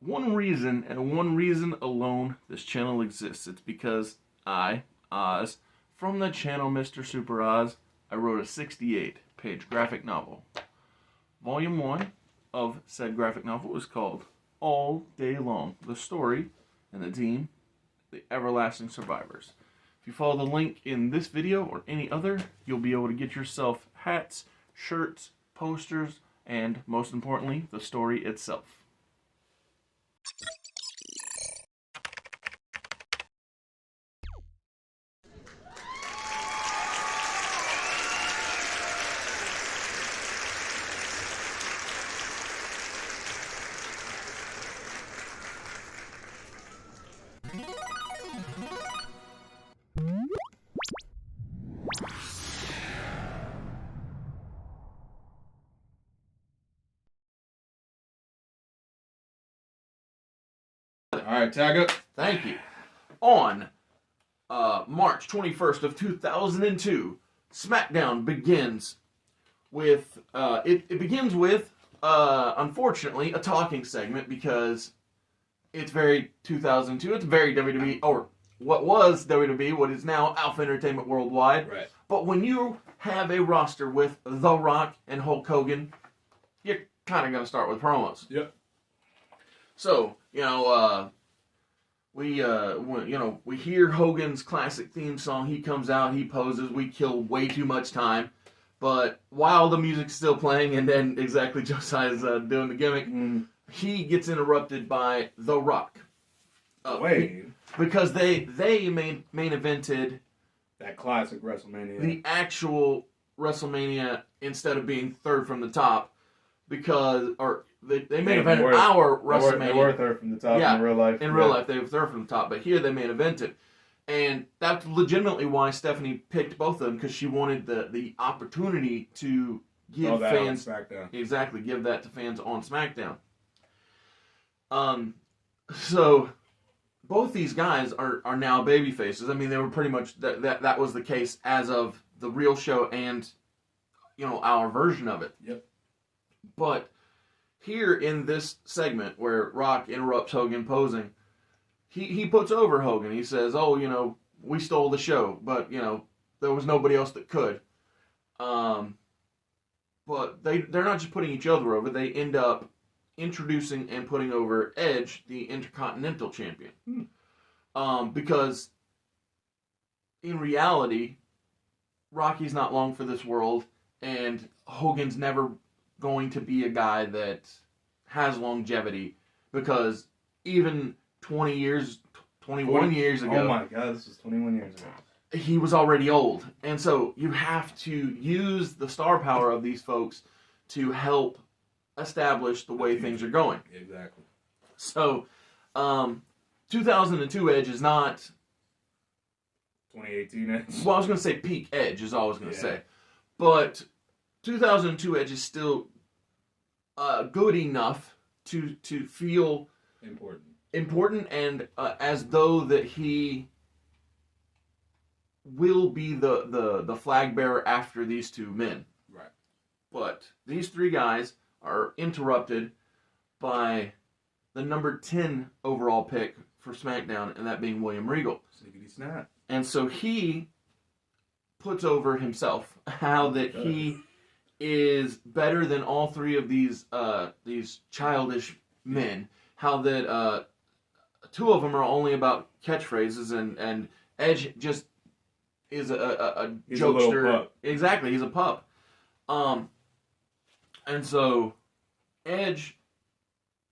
one reason and one reason alone this channel exists. It's because I, Oz, from the channel Mr. Super Oz, I wrote a 68-page graphic novel. Volume 1 of said graphic novel is called All Day Long, the story and the team, the Everlasting Survivors. If you follow the link in this video or any other, you'll be able to get yourself hats, shirts, posters, and most importantly, the story itself. Alright, tag up. Thank you. On March 21st of 2002, Smackdown begins with, it begins with, unfortunately, a talking segment because it's very 2002. It's very WWE, or what was WWE, what is now Alpha Entertainment Worldwide. Right. But when you have a roster with The Rock and Hulk Hogan, you're kind of going to start with promos. Yep. So, we hear Hogan's classic theme song. He comes out, he poses, we kill way too much time. But while the music's still playing, and then exactly Josiah's doing the gimmick, he gets interrupted by The Rock. Wait. Because they main evented that classic WrestleMania. the actual WrestleMania instead of being third from the top, because they main evented our WrestleMania. They were third from the top in real life. In real life, they were third from the top, but here they main evented. And that's legitimately why Stephanie picked both of them, because she wanted the opportunity to give fans SmackDown. Give that to fans on SmackDown. So both these guys are now baby faces. I mean, they were pretty much that was the case as of the real show and our version of it. Yep. But here in this segment where Rock interrupts Hogan posing, he puts over Hogan. He says, "Oh, we stole the show, but there was nobody else that could." But they're not just putting each other over. They end up introducing and putting over Edge, the Intercontinental Champion. Because in reality, Rocky's not long for this world, and Hogan's never going to be a guy that has longevity, because even 21 years ago... Oh my god, this was 21 years ago. He was already old. And so you have to use the star power of these folks to help establish the way things are going. Exactly. So, 2002 Edge is not... 2018 Edge? Well, I was going to say peak Edge is all I was going to say. But 2002 Edge is still good enough to feel... important and as though that he will be the flag bearer after these two men. Right. But these three guys are interrupted by the number 10 overall pick for SmackDown, and that being William Regal. Snickety snap. And so he puts over himself how that he is better than all three of these childish men. How that two of them are only about catchphrases, and Edge just is a he's jokester. A little pup. Exactly, he's a pup. And so Edge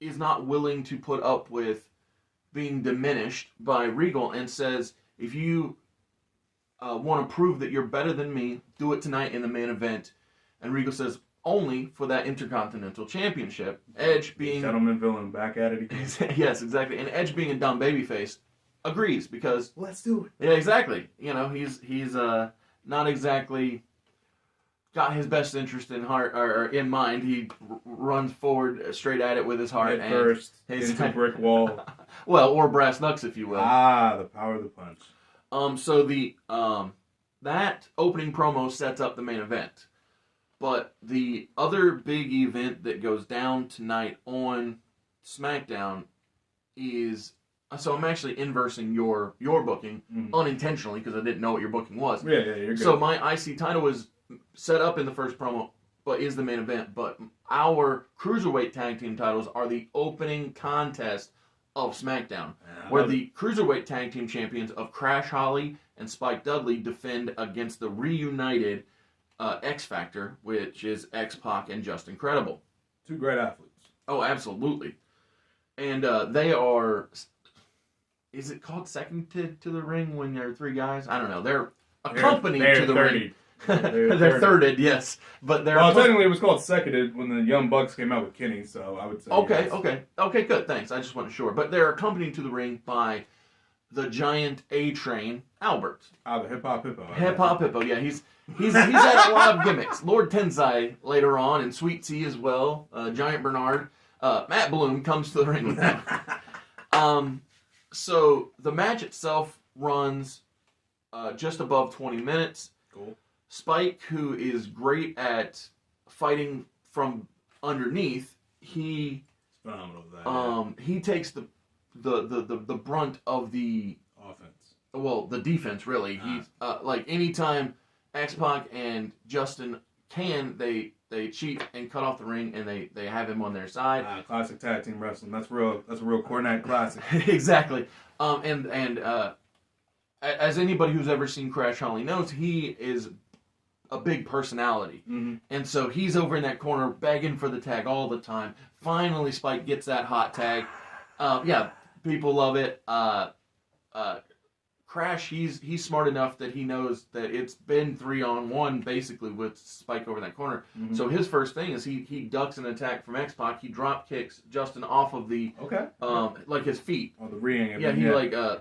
is not willing to put up with being diminished by Regal, and says, if you want to prove that you're better than me, do it tonight in the main event. And Regal says, only for that Intercontinental Championship. Edge being... Gentleman villain, back at it again. Yes, exactly. And Edge being a dumb babyface agrees, because... Let's do it. Yeah, exactly. He's not exactly got his best interest in heart or in mind. He runs forward straight at it with his heart. Head first, into brick wall. Well, or brass knucks, if you will. The power of the punch. So that opening promo sets up the main event. But the other big event that goes down tonight on SmackDown is so I'm actually inversing your booking unintentionally because I didn't know what your booking was. Yeah, you're good. So my IC title was set up in the first promo, but is the main event. But our Cruiserweight Tag Team titles are the opening contest of SmackDown, where the Cruiserweight Tag Team champions of Crash Holly and Spike Dudley defend against the reunited X Factor, which is X-Pac and Just Incredible. 2 great athletes. Oh, absolutely. And they are... Is it called second to the ring when there are 3 guys? I don't know. They're accompanied to the ring. They're thirded, yes. But they're technically it was called seconded when the Young Bucks came out with Kenny, so I would say Okay, yes. okay, good, thanks. I just wasn't sure. But they're accompanied to the ring by the giant A-Train, Albert. The Hip Hop Hippo. Hip Hop Hippo, yeah. He's had a lot of gimmicks. Lord Tensai later on, and Sweet Tea as well. Giant Bernard. Matt Bloom comes to the ring with them. So the match itself runs just above 20 minutes. Cool. Spike, who is great at fighting from underneath, he phenomenal at that. He takes the brunt of the offense. Well, the defense really. He's like anytime X-Pac and Justin can, they cheat and cut off the ring, and they have him on their side. Classic tag team wrestling. That's a real Cornette classic. Exactly. As anybody who's ever seen Crash Holly knows, he is a big personality. Mm-hmm. And so he's over in that corner begging for the tag all the time. Finally, Spike gets that hot tag. People love it. Crash, he's smart enough that he knows that it's been 3-on-1 basically with Spike over in that corner. Mm-hmm. So his first thing is he ducks an attack from X-Pac. He drop kicks Justin off of the like his feet. Oh, the ring. Yeah, he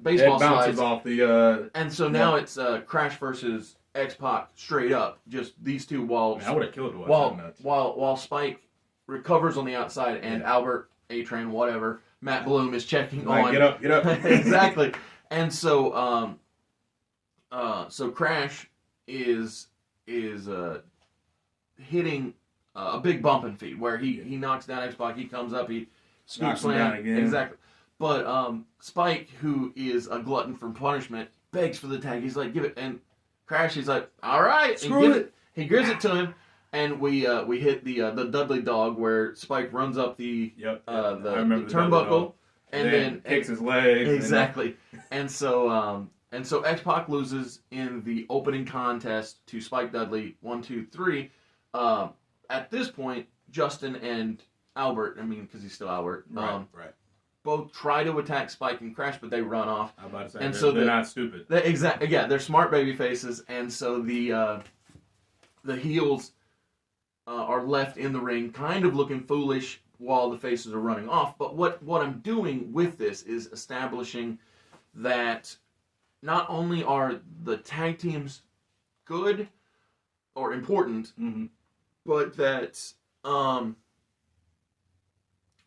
baseball it bounces slides off the. And so now it's Crash versus X-Pac straight up. Just these two walls. I would have killed while Spike recovers on the outside and Albert, A-Train, whatever, Matt Bloom is checking on. Get up. Exactly. And so, so Crash is hitting a big bumping feed where he knocks down X-Pac, he comes up, he scoops down again. Exactly. But Spike, who is a glutton for punishment, begs for the tag. He's like, give it, and Crash, he's like, all right, screw it. He gives it to him, and we hit the Dudley Dog where Spike runs up the turnbuckle. And then kicks his legs. Exactly. And so X-Pac loses in the opening contest to Spike Dudley, 1, 2, 3. At this point, Justin and Albert, because he's still Albert, right. both try to attack Spike and Crash, but they run off. I'm about to say, and they're not stupid. They're smart baby faces, and so the heels are left in the ring, kind of looking foolish, while the faces are running off. But what I'm doing with this is establishing that not only are the tag teams good or important, but that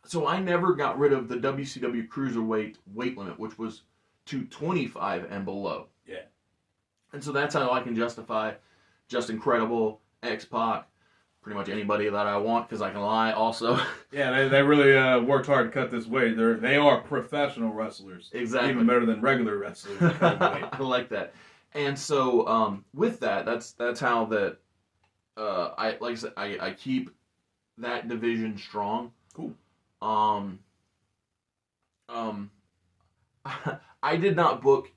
so I never got rid of the WCW Cruiserweight weight limit, which was to 25 and below. Yeah. And so that's how I can justify Just Incredible, X-Pac, pretty much anybody that I want, because I can lie also. Yeah, they really worked hard to cut this weight. They are professional wrestlers. Exactly. Even better than regular wrestlers. I like that. And so with that's how that I keep that division strong. Cool. I did not book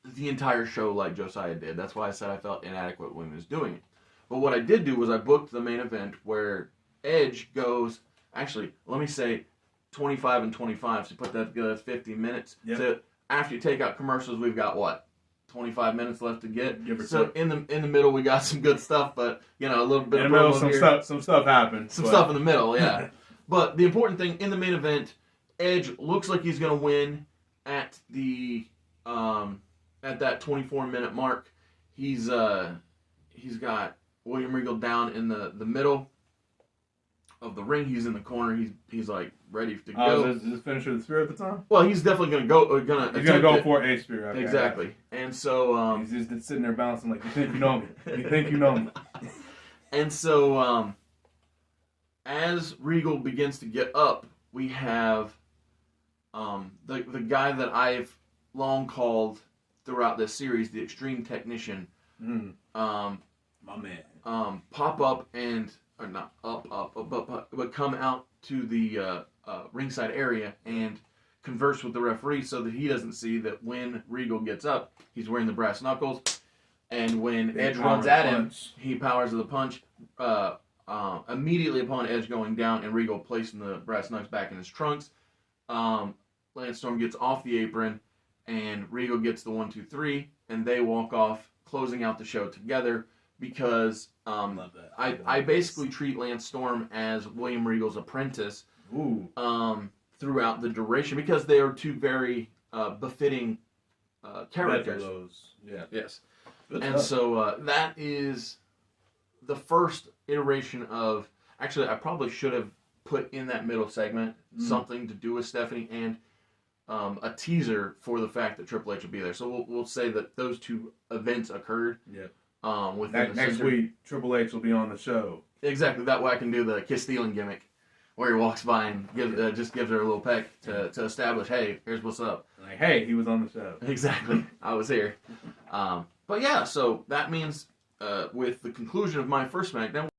the entire show like Josiah did. That's why I said I felt inadequate when he was doing it. But what I did do was I booked the main event where Edge goes, actually, let me say 25 and 25, so put that together, 50 minutes. Yep. So after you take out commercials, we've got what? 25 minutes left to get. So in the middle, we got some good stuff, but a little bit in the middle, some stuff happened. Stuff in the middle, yeah. But the important thing in the main event, Edge looks like he's going to win at the at that 24-minute mark. He's got William Regal down in the middle of the ring. He's in the corner. He's like ready to go. Is this finisher the spear at the time? Well, he's definitely going to go. He's going to go for a spear. Okay, exactly. And so he's just sitting there bouncing like, you think you know me? You think you know me? And so as Regal begins to get up, we have the guy that I've long called throughout this series the Extreme Technician. My man. Pop up and or not up but come out to the ringside area and converse with the referee so that he doesn't see that when Regal gets up, he's wearing the brass knuckles, and when Edge runs at him, he powers of the punch. Immediately upon Edge going down and Regal placing the brass knucks back in his trunks, Lance Storm gets off the apron and Regal gets the 1, 2, 3, and they walk off, closing out the show together. Because Love that. I basically treat Lance Storm as William Regal's apprentice throughout the duration, because they are two very befitting characters. Yeah. Yes. Good and stuff. so that is the first iteration of... Actually, I probably should have put in that middle segment something to do with Stephanie and a teaser for the fact that Triple H will be there. So we'll say that those two events occurred. Yeah. Next week, Triple H will be on the show. Exactly. That way I can do the kiss stealing gimmick, where he walks by and just gives her a little peck to establish, hey, here's what's up. Like, hey, he was on the show. Exactly. I was here. But yeah, so that means with the conclusion of my first SmackDown,